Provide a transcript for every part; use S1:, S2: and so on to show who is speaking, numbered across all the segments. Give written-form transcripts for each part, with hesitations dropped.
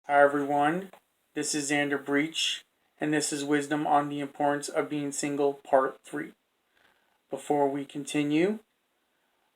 S1: Hi everyone, this is Xander Breach, and this is Wisdom on the Importance of Being Single, Part 3. Before we continue,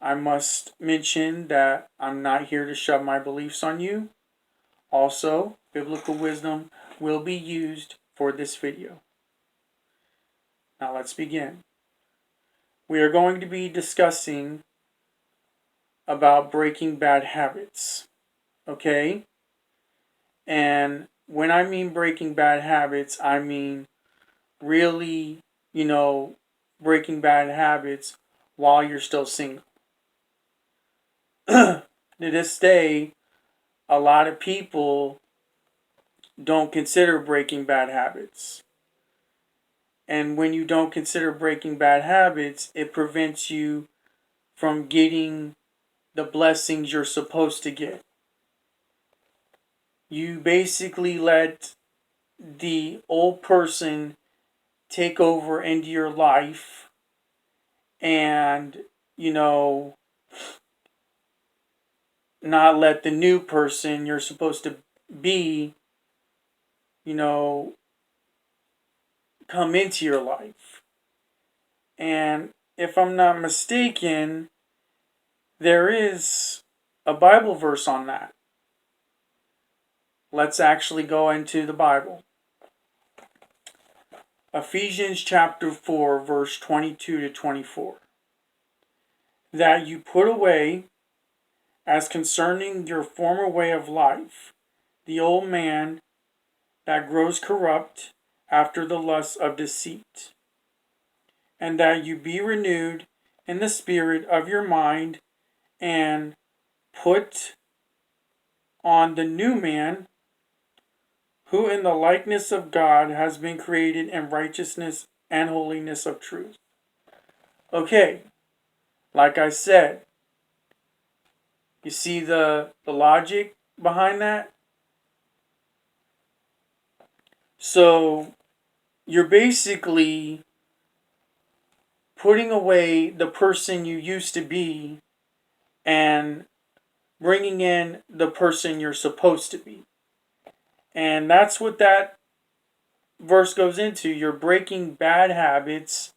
S1: I must mention that I'm not here to shove my beliefs on you. Also, biblical wisdom will be used for this video. Now let's begin. We are going to be discussing about breaking bad habits, okay? And when I mean breaking bad habits, I mean really, breaking bad habits while you're still single. To this day, a lot of people don't consider breaking bad habits. And when you don't consider breaking bad habits, it prevents you from getting the blessings you're supposed to get. You basically let the old person take over into your life and, not let the new person you're supposed to be, you know, come into your life. And if I'm not mistaken, there is a Bible verse on that. Let's actually go into the Bible. Ephesians chapter 4, verse 22 to 24. That you put away, as concerning your former way of life, the old man that grows corrupt after the lusts of deceit, and that you be renewed in the spirit of your mind, and put on the new man, who in the likeness of God has been created in righteousness and holiness of truth. Okay, like I said, you see the logic behind that? So you're basically putting away the person you used to be and bringing in the person you're supposed to be. And that's what that verse goes into. You're breaking bad habits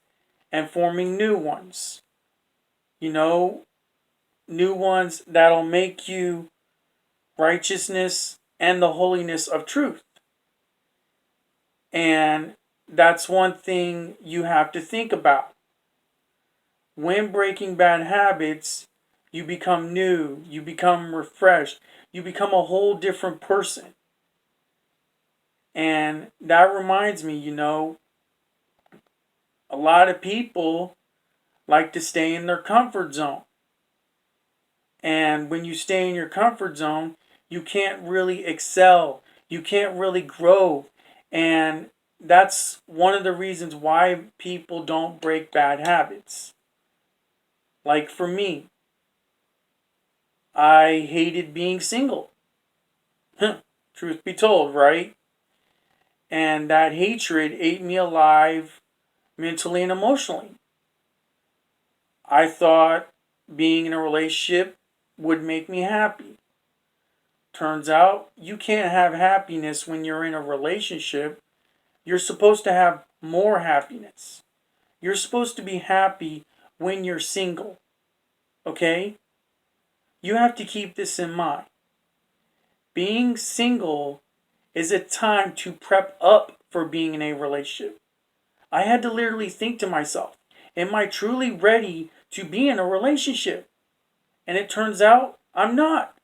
S1: and forming new ones. New ones that'll make you righteousness and the holiness of truth. And that's one thing you have to think about. When breaking bad habits, you become new, you become refreshed, you become a whole different person. And that reminds me, a lot of people like to stay in their comfort zone. And when you stay in your comfort zone, you can't really excel. You can't really grow. And that's one of the reasons why people don't break bad habits. Like for me, I hated being single. Truth be told, right? And that hatred ate me alive mentally and emotionally. I thought being in a relationship would make me happy. Turns out you can't have happiness when you're in a relationship. You're supposed to have more happiness. You're supposed to be happy when you're single. Okay? You have to keep this in mind. Being single is a time to prep up for being in a relationship. I had to literally think to myself, am I truly ready to be in a relationship? And it turns out I'm not.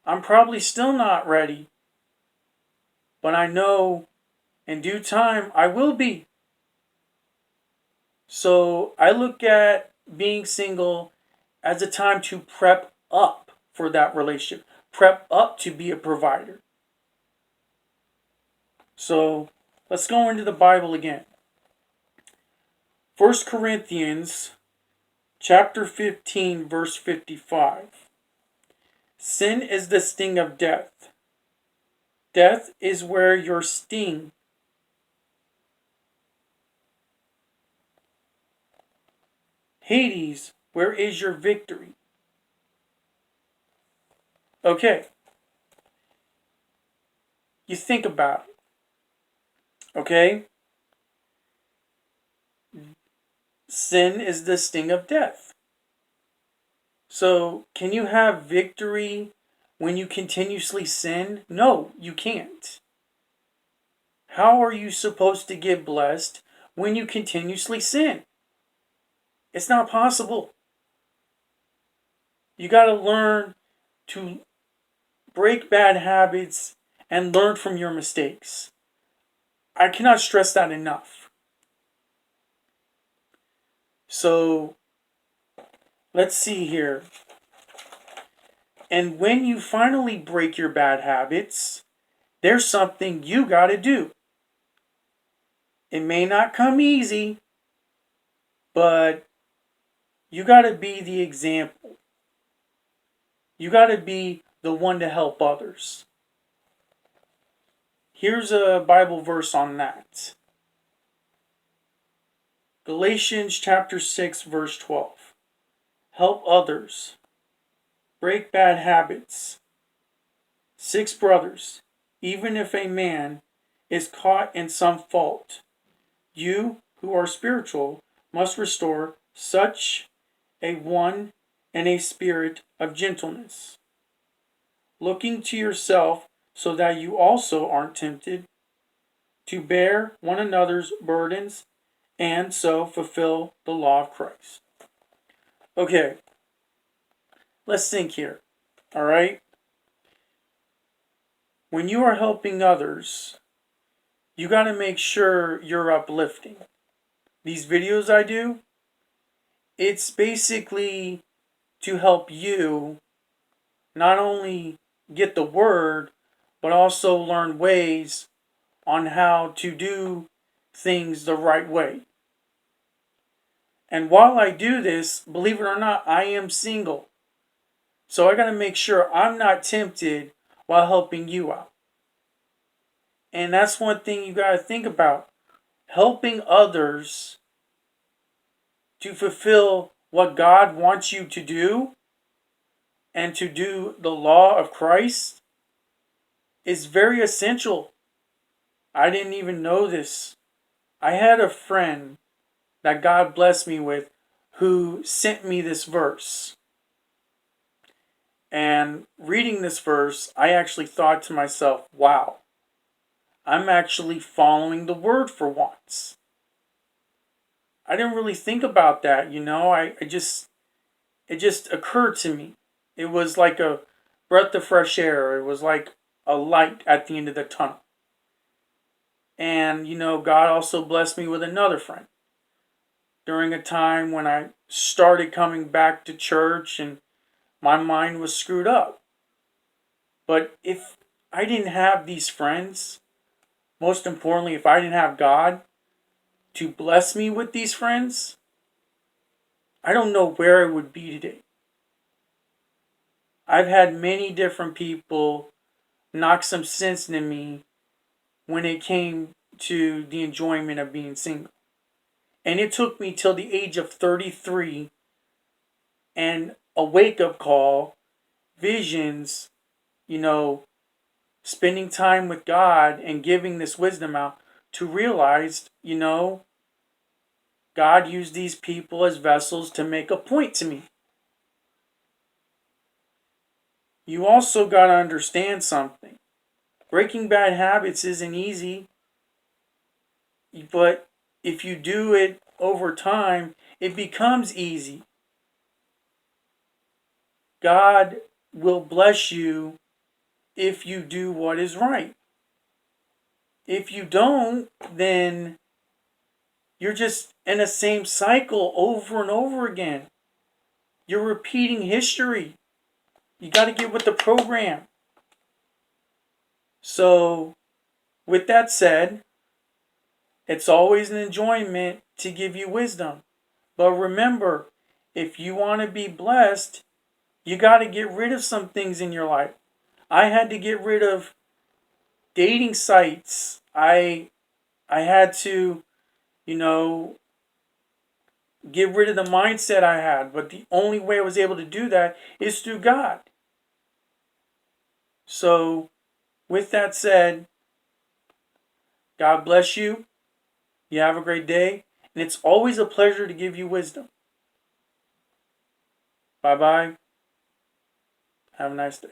S1: I'm probably still not ready. But I know in due time I will be. So I look at being single as a time to prep up for that relationship, prep up to be a provider. So let's go into the Bible again. 1 Corinthians chapter 15, verse 55. Sin is the sting of death. Death is where your sting. Hades, where is your victory? Okay. You think about it, okay? Sin is the sting of death. So, can you have victory when you continuously sin? No, you can't. How are you supposed to get blessed when you continuously sin? It's not possible. You got to learn to break bad habits and learn from your mistakes. I cannot stress that enough. So, let's see here. And when you finally break your bad habits, there's something you got to do. It may not come easy, but you got to be the example. You got to be the one to help others. Here's a Bible verse on that. Galatians chapter 6 verse 12. Help others. Break bad habits. 6 brothers. Even if a man is caught in some fault, you who are spiritual must restore such a one in a spirit of gentleness, looking to yourself so that you also aren't tempted, to bear one another's burdens and so fulfill the law of Christ. Okay, let's think here, all right? When you are helping others, you got to make sure you're uplifting. These videos I do, it's basically to help you not only get the word, but also learn ways on how to do things the right way. And while I do this, believe it or not, I am single. So I got to make sure I'm not tempted while helping you out. And that's one thing you got to think about. Helping others to fulfill what God wants you to do and to do the law of Christ is very essential. I didn't even know this. I had a friend that God blessed me with who sent me this verse. And reading this verse, I actually thought to myself, wow, I'm actually following the word for once. I didn't really think about that, it just occurred to me. It was like a breath of fresh air. It was like a light at the end of the tunnel. And, God also blessed me with another friend during a time when I started coming back to church and my mind was screwed up. But if I didn't have these friends, most importantly, if I didn't have God to bless me with these friends, I don't know where I would be today. I've had many different people knock some sense into me when it came to the enjoyment of being single. And it took me till the age of 33 and a wake-up call, visions, spending time with God and giving this wisdom out to realize, God used these people as vessels to make a point to me. You also got to understand something. Breaking bad habits isn't easy, but if you do it over time, it becomes easy. God will bless you if you do what is right. If you don't, then you're just in the same cycle over and over again. You're repeating history. You got to get with the program. So, with that said, it's always an enjoyment to give you wisdom. But remember, if you want to be blessed, you got to get rid of some things in your life. I had to get rid of dating sites. I had to, get rid of the mindset I had. But the only way I was able to do that is through God. So, with that said, God bless you. You have a great day. And it's always a pleasure to give you wisdom. Bye-bye. Have a nice day.